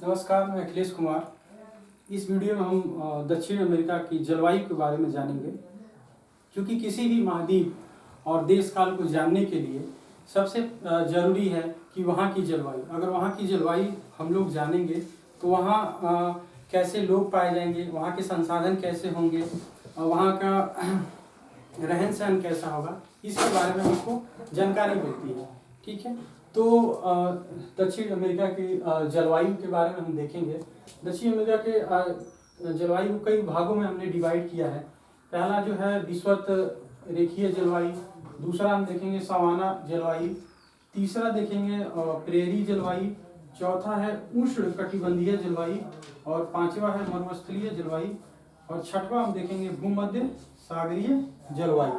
नमस्कार, मैं अखिलेश कुमार। इस वीडियो में हम दक्षिण अमेरिका की जलवायु के बारे में जानेंगे, क्योंकि किसी भी महाद्वीप और देश काल को जानने के लिए सबसे ज़रूरी है कि वहाँ की जलवायु, अगर वहाँ की जलवायु हम लोग जानेंगे तो वहाँ कैसे लोग पाए जाएंगे, वहाँ के संसाधन कैसे होंगे, वहाँ का रहन सहन कैसा होगा, इसके बारे में हमको जानकारी मिलती है। ठीक है, तो दक्षिण अमेरिका की जलवायु के बारे में हम देखेंगे। दक्षिण अमेरिका के जलवायु को कई भागों में हमने डिवाइड किया है। पहला जो है विषुवत रेखीय जलवायु, दूसरा हम देखेंगे सवाना जलवायु, तीसरा देखेंगे प्रेरी जलवायु, चौथा है उष्ण कटिबंधीय जलवायु और पांचवा है मरुस्थलीय जलवायु और छठवां हम देखेंगे भूमध्य सागरीय जलवायु।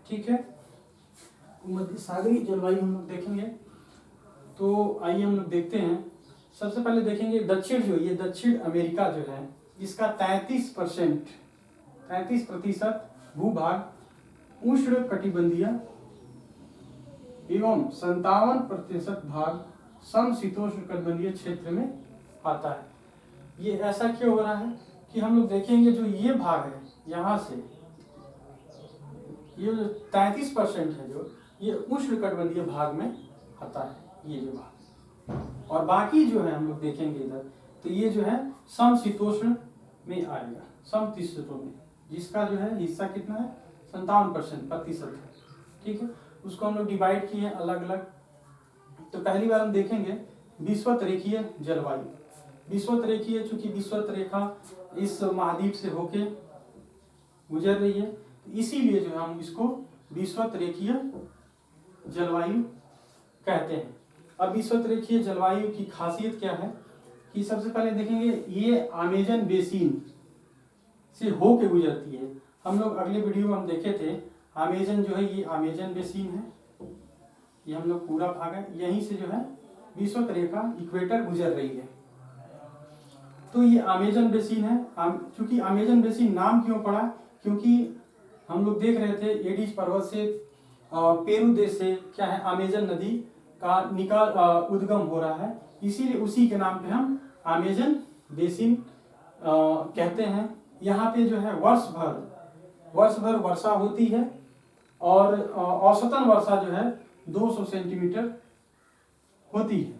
ठीक है, भूमध्य सागरीय जलवायु हम लोग देखेंगे। तो आइए हम लोग देखते हैं। सबसे पहले देखेंगे दक्षिण अमेरिका जो है, इसका 33% भूभाग उष्ण कटिबंधीय एवं 57% भाग समशीतोष्ण कटिबंधीय क्षेत्र में आता है। ये ऐसा क्यों हो रहा है कि हम लोग देखेंगे जो ये भाग है, यहाँ से ये जो 33% है, जो ये उष्ण कटिबंधीय भाग में आता है, ये जो भाग, और बाकी जो है हम लोग देखेंगे इधर, तो ये जो है समशीतोष्ण में आएगा, समशीतोष्ण में, जिसका जो है हिस्सा कितना है 57% है। ठीक है, उसको हम लोग डिवाइड किए हैं अलग अलग। तो पहली बार हम देखेंगे विषुवत रेखीय जलवायु। विषुवत रेखीय, चूंकि विषुवत रेखा इस महाद्वीप से होके गुजर रही है, इसीलिए जो है हम इसको विषुवत रेखीय जलवायु कहते हैं। अब विषुवत रेखीय जलवायु की खासियत क्या है कि सबसे पहले देखेंगे ये अमेजन बेसिन से होके गुजरती है। हम लोग अगले वीडियो में हम देखे थे, अमेजन जो है ये अमेजन बेसिन है, ये हम लोग पूरा भाग है, यहीं से जो है विषुवत रेखा इक्वेटर गुजर रही है। तो ये अमेजन बेसिन है। चूंकि अमेजन बेसिन नाम क्यों पड़ा, क्योंकि हम लोग देख रहे थे एडीज पर्वत से पेरू देश से क्या है अमेजन नदी का उद्गम हो रहा है, इसीलिए उसी के नाम पे हम अमेजन बेसिन कहते हैं। यहाँ पे जो है वर्ष भर वर्षा होती है और औसतन वर्षा जो है 200 सेंटीमीटर होती है।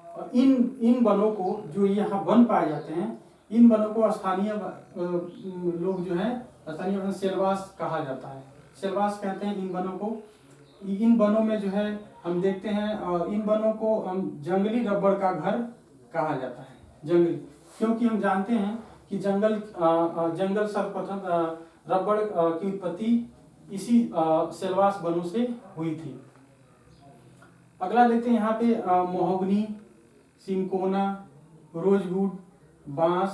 और इन वनों को, जो यहाँ वन पाए जाते हैं, इन वनों को स्थानीय लोग जो है स्थानीय सेलवास कहा जाता है। सेलवास कहते हैं इन वनों को। इन वनों में जो है हम देखते हैं, इन वनों को हम जंगली रबड़ का घर कहा जाता है। जंगली, क्योंकि हम जानते हैं कि जंगल सर्वप्रथम रबड़ की उत्पत्ति इसी सेलवास वनों से हुई थी। अगला देखते हैं यहाँ पे महोगनी, सिंकोना, रोजवुड, बांस,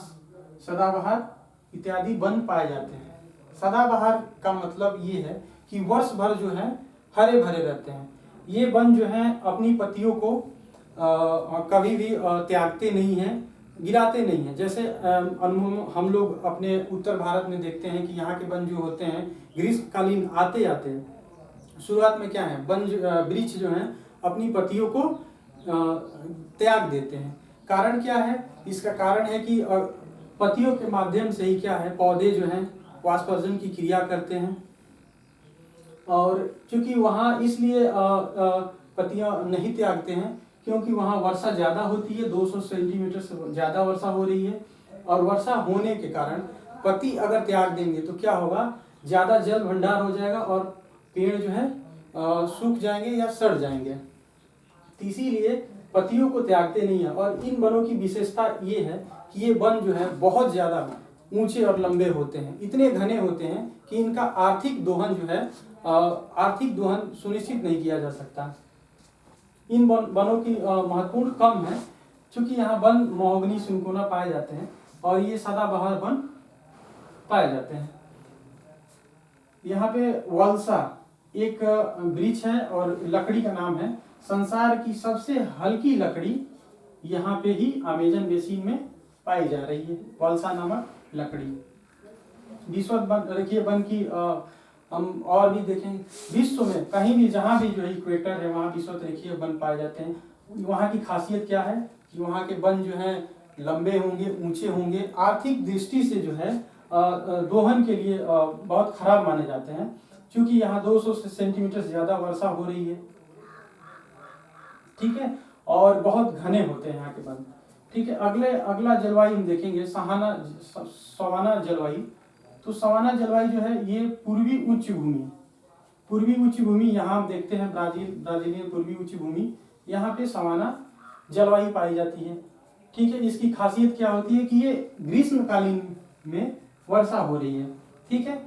सदाबहार इत्यादि वन पाए जाते हैं। सदाबहार का मतलब ये है कि वर्ष भर जो है हरे भरे रहते हैं। ये वन जो है अपनी पत्तियों को कभी भी त्यागते नहीं हैं, गिराते नहीं हैं। जैसे हम लोग अपने उत्तर भारत में देखते हैं कि यहाँ के वन जो होते हैं ग्रीष्मकालीन आते हैं, शुरुआत में क्या है, वन वृक्ष जो है अपनी पत्तियों को त्याग देते हैं। कारण क्या है? इसका कारण है कि पत्तियों के माध्यम से ही क्या है, पौधे जो हैं वाष्पोत्सर्जन की क्रिया करते हैं। और क्योंकि वहाँ इसलिए पत्तियां नहीं त्यागते हैं क्योंकि वहाँ वर्षा ज़्यादा होती है, 200 सेंटीमीटर से ज़्यादा वर्षा हो रही है, और वर्षा होने के कारण पत्ती अगर त्याग देंगे तो क्या होगा, ज़्यादा जल भंडार हो जाएगा और पेड़ जो है सूख जाएंगे या सड़ जाएंगे। इसीलिए पत्तियों को त्यागते नहीं है। और इन वनों की विशेषता ये है कि ये वन जो है बहुत ज़्यादा ऊंचे और लंबे होते हैं, इतने घने होते हैं कि इनका आर्थिक दोहन जो है सुनिश्चित नहीं किया जा सकता। इन वनों की महत्वपूर्ण कम है, क्योंकि यहाँ वन महोगनी, सिंकोना पाए जाते हैं और ये सदाबहार वन पाए जाते हैं। यहाँ पे वल्सा एक वृक्ष है और लकड़ी का नाम है। संसार की सबसे हल्की लकड़ी यहाँ पे ही अमेजन बेसिन में पाई जा रही है, वल्सा नामक लकड़ी। विषुवत रेखीय वन की हम और भी देखें, विश्व में कहीं भी जहाँ भी जो इक्वेटर है वहाँ विषुवत रेखीय वन पाए जाते हैं। वहाँ की खासियत क्या है कि वहाँ के वन जो हैं लंबे होंगे, ऊंचे होंगे, आर्थिक दृष्टि से जो है दोहन के लिए बहुत खराब माने जाते हैं, क्योंकि यहाँ 200 सेंटीमीटर से ज़्यादा वर्षा हो रही है, ठीक है, और बहुत घने होते हैं यहाँ के वन, ठीक है। अगला जलवायु हम देखेंगे सवाना जलवायु। तो सवाना जलवायु जो है ये पूर्वी उच्च भूमि, यहाँ हम देखते हैं ब्राजीलियन पूर्वी उच्च भूमि, यहाँ पे सवाना जलवायु पाई जाती है, ठीक है। इसकी खासियत क्या होती है कि ये ग्रीष्मकालीन में वर्षा हो रही है, ठीक है।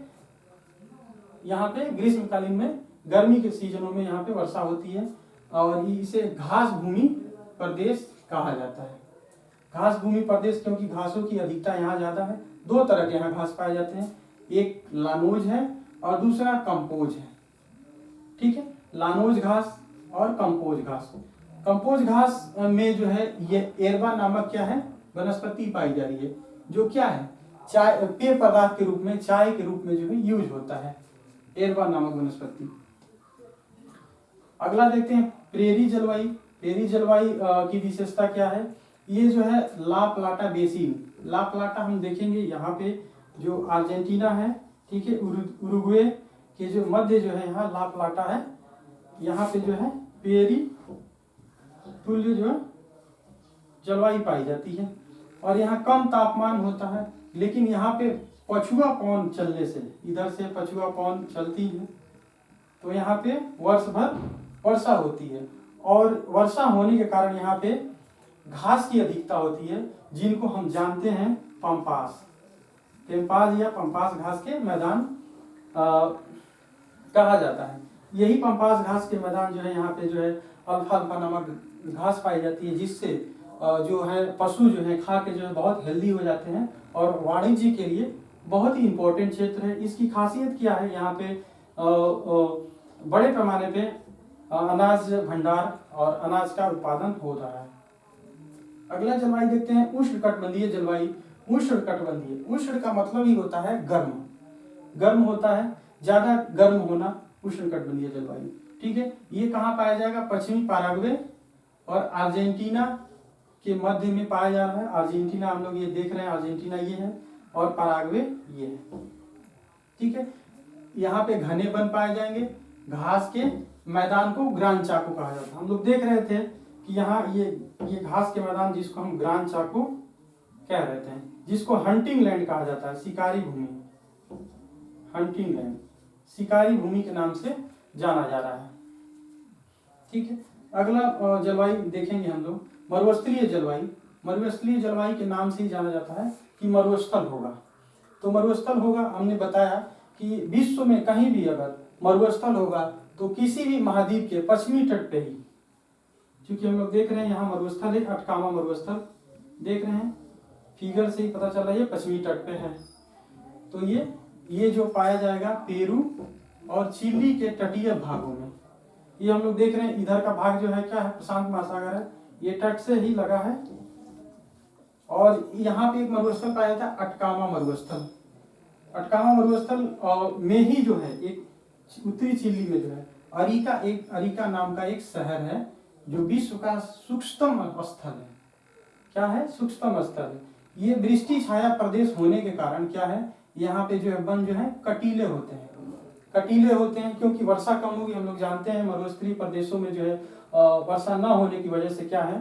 यहाँ पे ग्रीष्मकालीन में गर्मी के सीजनों में यहाँ पे वर्षा होती है, और इसे घास भूमि प्रदेश कहा जाता है। घास भूमि प्रदेश क्योंकि घासों की अधिकता यहाँ ज्यादा है। दो तरह के यहाँ घास पाए जाते हैं, एक लानोज है और दूसरा कंपोज है, ठीक है। लानोज घास और कंपोज घास। कंपोज घास में जो है ये एरबा नामक क्या है वनस्पति पाई जा रही है, जो क्या है चाय पेय पदार्थ के रूप में, चाय के रूप में जो है यूज होता है, एरबा नामक वनस्पति। अगला देखते हैं प्रेरी जलवायु। प्रेरी जलवायु की विशेषता क्या है, ये जो है ला प्लाटा बेसिन, ला प्लाटा हम देखेंगे यहाँ पे जो अर्जेंटीना है, ठीक है, उरुग्वे के जो मध्य जो है यहाँ ला प्लाटा है, यहाँ पे जो है पेरी तुल्य जो है जलवायु पाई जाती है, और यहाँ कम तापमान होता है, लेकिन यहाँ पे पछुआ पवन चलने से, इधर से पछुआ पवन चलती है तो यहाँ पे वर्ष भर वर्षा होती है, और वर्षा होने के कारण यहाँ पे घास की अधिकता होती है, जिनको हम जानते हैं पंपास या पंपास घास के मैदान कहा जाता है। यही पंपास घास के मैदान जो है यहाँ पे जो है अल्फाल्फा नामक घास पाई जाती है, जिससे जो है पशु जो है खा के जो है बहुत हेल्दी हो जाते हैं, और वाणिज्य के लिए बहुत ही इम्पोर्टेंट क्षेत्र है। इसकी खासियत क्या है, यहाँ पे बड़े पैमाने पे अनाज भंडार और अनाज का उत्पादन हो रहा है। अगला जलवायु देखते हैं उष्णकटिबंधीय जलवायु। उष्ण का मतलब ही होता है गर्म होता है, ज्यादा गर्म होना उष्णकटिबंधीय जलवायु, ठीक है। ये कहाँ पाया जाएगा, पश्चिमी पैराग्वे और अर्जेंटीना के मध्य में पाया जा रहा है। अर्जेंटीना हम लोग ये देख रहे हैं, अर्जेंटीना ये है और पैराग्वे ये है, ठीक है। यहाँ पे घने वन पाए जाएंगे, घास के मैदान को ग्रान चाको कहा जाता है। हम लोग देख रहे थे कि यहाँ ये घास के मैदान जिसको हम ग्रान चाको कह रहे थे, जिसको हंटिंग लैंड कहा जाता है, शिकारी भूमि, हंटिंग लैंड, शिकारी भूमि के नाम से जाना जा रहा है, ठीक है। अगला जलवायु देखेंगे हम लोग मरुस्थलीय जलवायु। मरुस्थलीय जलवायु के नाम से ही जाना जाता है कि मरुस्थल होगा। तो मरुस्थल होगा, हमने बताया कि विश्व में कहीं भी अगर मरुस्थल होगा तो किसी भी महाद्वीप के पश्चिमी तट पे ही, क्योंकि हम लोग देख रहे हैं यहाँ मरुस्थल है, अटकामा मरुस्थल देख रहे हैं, फिगर से ही पता चला ये पश्चिमी तट पे है। तो ये जो पाया जाएगा पेरू और चिली के तटीय भागों में, ये हम लोग देख रहे हैं। इधर का भाग जो है क्या है, प्रशांत महासागर है, ये तट से ही लगा है। और यहाँ पे एक मरुस्थल पाया था अटकामा मरुस्थल। अटकामा मरुस्थल में ही जो है एक उत्तरी चिली में जो है अरिका नाम का एक शहर है, जो विश्व का सूक्ष्मतम स्थल है। क्या है, सूक्ष्मतम स्थल है। ये वृष्टि छाया प्रदेश होने के कारण क्या है, यहाँ पे जो है वन जो है कटीले होते हैं, क्योंकि वर्षा कम होगी। हम लोग जानते हैं मरुस्थलीय प्रदेशों में जो है वर्षा न होने की वजह से क्या है,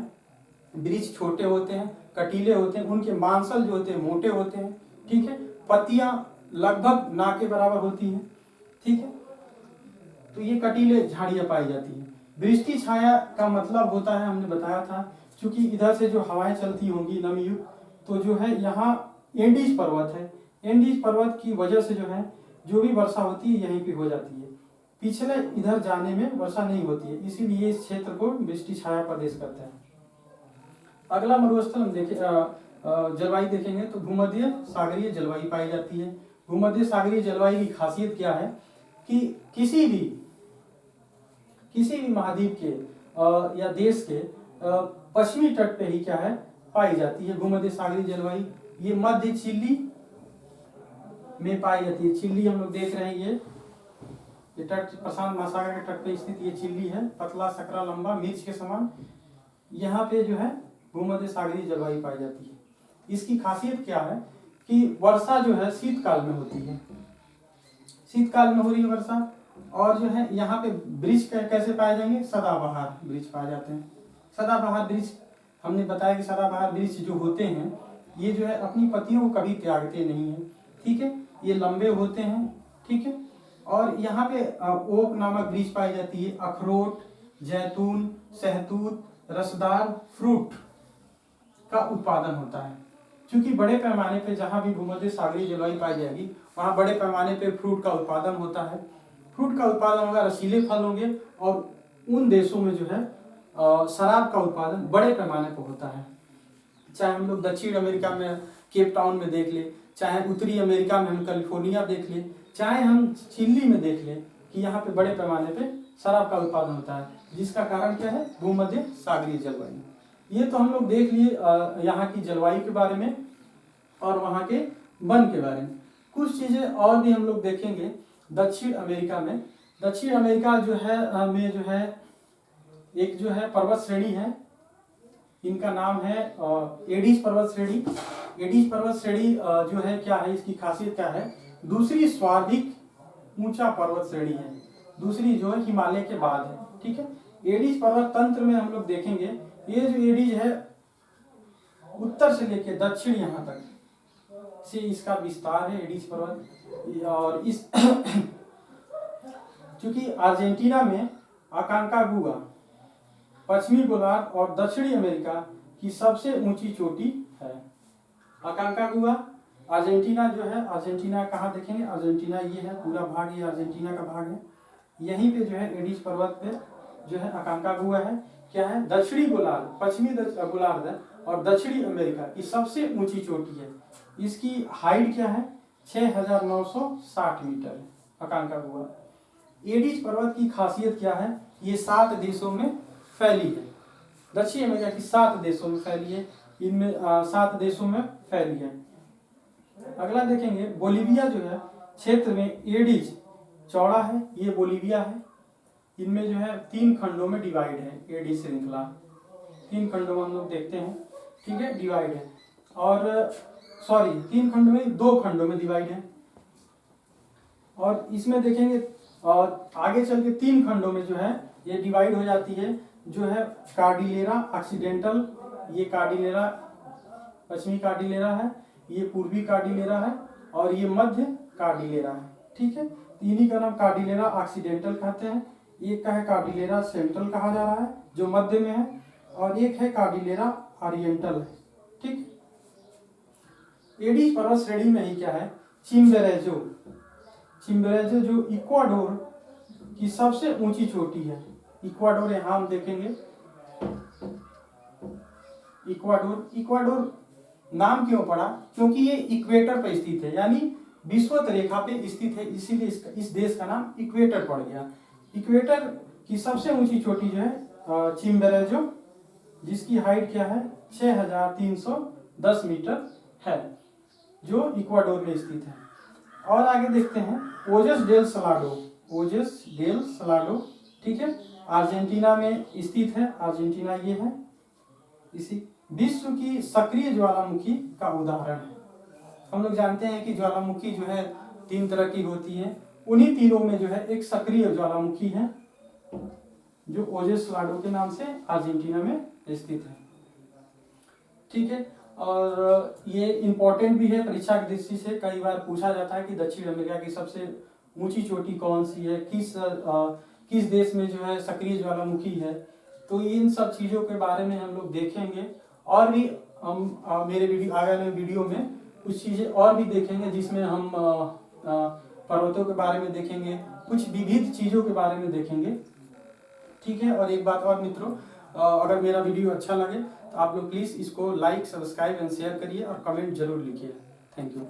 वृक्ष छोटे होते हैं, कटीले होते हैं, उनके मांसल जो होते हैं मोटे होते हैं, ठीक है। पत्तियां लगभग ना के बराबर होती हैं, ठीक है। तो ये कटीले झाड़ियां पाई जाती हैं। वृष्टि छाया का मतलब होता है, हमने बताया था, क्योंकि इधर से जो हवाएं चलती होंगी नमीयुक्त, तो जो है यहाँ एंडीज पर्वत है, एंडीज पर्वत की वजह से जो है जो भी वर्षा होती है यहीं पे हो जाती है। पिछले इधर जाने में वर्षा नहीं होती है, इसीलिए इस क्षेत्र को वृष्टि छाया प्रदेश कहते हैं। अगला मरुस्थल हम देखें जलवायु देखेंगे तो भूमध्य सागरीय जलवायु पाई जाती है। भूमध्य सागरीय जलवायु की खासियत क्या है कि किसी भी महाद्वीप के या देश के पश्चिमी तट पे ही क्या है पाई जाती है भूमध्य सागरीय जलवायु। ये मध्य चिली में पाई जाती है। चिली हम लोग देख रहे हैं, ये तट प्रशांत महासागर के तट पे स्थित ये चिली है, पतला सकरा लंबा मिर्च के समान। यहाँ पे जो है भूमध्य सागरीय जलवायु पाई जाती है। इसकी खासियत क्या है कि वर्षा जो है शीतकाल में होती है, शीतकाल में हो रही है वर्षा। और जो है यहाँ पे वृक्ष कैसे पाए जाएंगे, सदाबहार वृक्ष पाए जाते हैं। सदाबहार वृक्ष हमने बताया कि सदाबहार वृक्ष जो होते हैं ये जो है अपनी पत्तियों को कभी त्यागते नहीं है, ठीक है, ये लंबे होते हैं, ठीक है। और यहाँ पे ओक नामक वृक्ष पाई जाती है, अखरोट, जैतून, सहतूत, रसदार फ्रूट का उत्पादन होता है। क्योंकि बड़े पैमाने पे जहाँ भी भूमध्य सागरीय जलवायु पाई जाएगी वहाँ बड़े पैमाने पे फ्रूट का उत्पादन होता है। फ्रूट का उत्पादन होगा, रसीले फल होंगे, और उन देशों में जो है शराब का उत्पादन बड़े पैमाने पर होता है। चाहे हम लोग दक्षिण अमेरिका में केप टाउन में देख ले, चाहे उत्तरी अमेरिका में हम कैलिफोर्निया देख ले, चाहे हम चिली में देख ले कि यहाँ पे बड़े पैमाने पे शराब का उत्पादन होता है। जिसका कारण क्या है, भूमध्य सागरीय जलवायु। ये तो हम लोग देख लिए यहाँ की जलवायु के बारे में और वहाँ के वन के बारे में। कुछ चीज़ें और भी हम लोग देखेंगे दक्षिण अमेरिका में। दक्षिण अमेरिका जो है में जो है एक जो है पर्वत श्रेणी है, इनका नाम है एडिस पर्वत श्रेणी। एडिस पर्वत श्रेणी जो है क्या है, इसकी खासियत क्या है, दूसरी सर्वाधिक ऊंचा पर्वत श्रेणी है, दूसरी जो है हिमालय के बाद है, ठीक है। एडिस पर्वत तंत्र में हम लोग देखेंगे, ये जो एडिस है उत्तर से लेकर दक्षिण यहाँ तक से इसका विस्तार है एडिस पर्वत। और इस क्योंकि अर्जेंटीना में अकांकागुआ पश्चिमी गोलार्ध और दक्षिणी अमेरिका की सबसे ऊंची चोटी है। अकांकागुआ अर्जेंटीना जो है, अर्जेंटीना कहाँ देखेंगे, अर्जेंटीना ये है, पूरा भाग ये अर्जेंटीना का भाग है। यहीं पे जो है एडिस पर्वत पे जो है अकांकागुआ है, क्या है, दक्षिणी गोलार्ध, पश्चिमी गोलार्ध और दक्षिणी अमेरिका की सबसे ऊंची चोटी है। इसकी हाइट क्या है, 6960 मीटर है अकांकागुआ। एडिस पर्वत की खासियत क्या है, ये 7 देशों में फैली है, दक्षिण अमेरिका की 7 देशों में फैली है, इनमें 7 देशों में फैली है। अगला देखेंगे बोलीविया जो है क्षेत्र में एडिस चौड़ा है, ये बोलीविया है। इनमें जो है 3 खंडों में डिवाइड है एडिस श्रृंखला, 3 खंडों में हम लोग देखते हैं, ठीक है, डिवाइड है। और सॉरी 3 खंडों में 2 खंडों में डिवाइड है। और इसमें देखेंगे और आगे चल के 3 खंडों में जो है ये डिवाइड हो जाती है, जो है कार्डिलेरा ऑक्सीडेंटल, ये कार्डिलेरा पश्चिमी कार्डिलेरा है, ये पूर्वी कार्डिलेरा है और ये मध्य कार्डिलेरा है, ठीक है। इन्हीं का नाम कार्डिलेरा ऑक्सीडेंटल कहते हैं। एक का है कार्डिलेरा सेंट्रल कहा जा रहा है जो मध्य में है, और एक है कार्डिलेरा ओरिएंटल है, ठीक। एडिस पर्वत श्रेणी में ही क्या है, चिम्बोरेजो, चिम्बोरेजो जो इक्वाडोर की सबसे ऊंची चोटी है। इक्वाडोर यहाँ हम देखेंगे, इक्वाडोर नाम क्यों पड़ा, क्योंकि ये इक्वेटर पर स्थित है, यानी विषुवत रेखा पे स्थित है, इसीलिए इस देश का नाम इक्वेटर पड़ गया। इक्वेटर की सबसे ऊंची चोटी जो है चिम्बोरेजो, जिसकी हाइट क्या है 6310 मीटर है, जो इक्वाडोर में स्थित है। और आगे देखते हैं ओजस डेल सलाडो, ओजस डेल सलाडो, ठीक है, अर्जेंटीना में स्थित है। अर्जेंटीना ये है, इसी विश्व की सक्रिय ज्वालामुखी का उदाहरण है। हम लोग जानते हैं कि ज्वालामुखी जो है 3 तरह की होती है, उन्हीं तीनों में जो है एक सक्रिय ज्वालामुखी है जो ओजस सलाडो के नाम से अर्जेंटीना में स्थित है, ठीक है। और ये इम्पोर्टेंट भी है परीक्षा की दृष्टि से, कई बार पूछा जाता है कि दक्षिण अमेरिका की सबसे ऊंची चोटी कौन सी है, किस देश में जो है सक्रिय ज्वालामुखी है। तो इन सब चीज़ों के बारे में हम लोग देखेंगे, और भी हम मेरे आगे वाले वीडियो में कुछ चीज़ें और भी देखेंगे, जिसमें हम पर्वतों के बारे में देखेंगे, कुछ विविध चीज़ों के बारे में देखेंगे, ठीक है। और एक बात और मित्रों, अगर मेरा वीडियो अच्छा लगे तो आप लोग प्लीज़ इसको लाइक, सब्सक्राइब एंड शेयर करिए और कमेंट जरूर लिखिए। Thank you.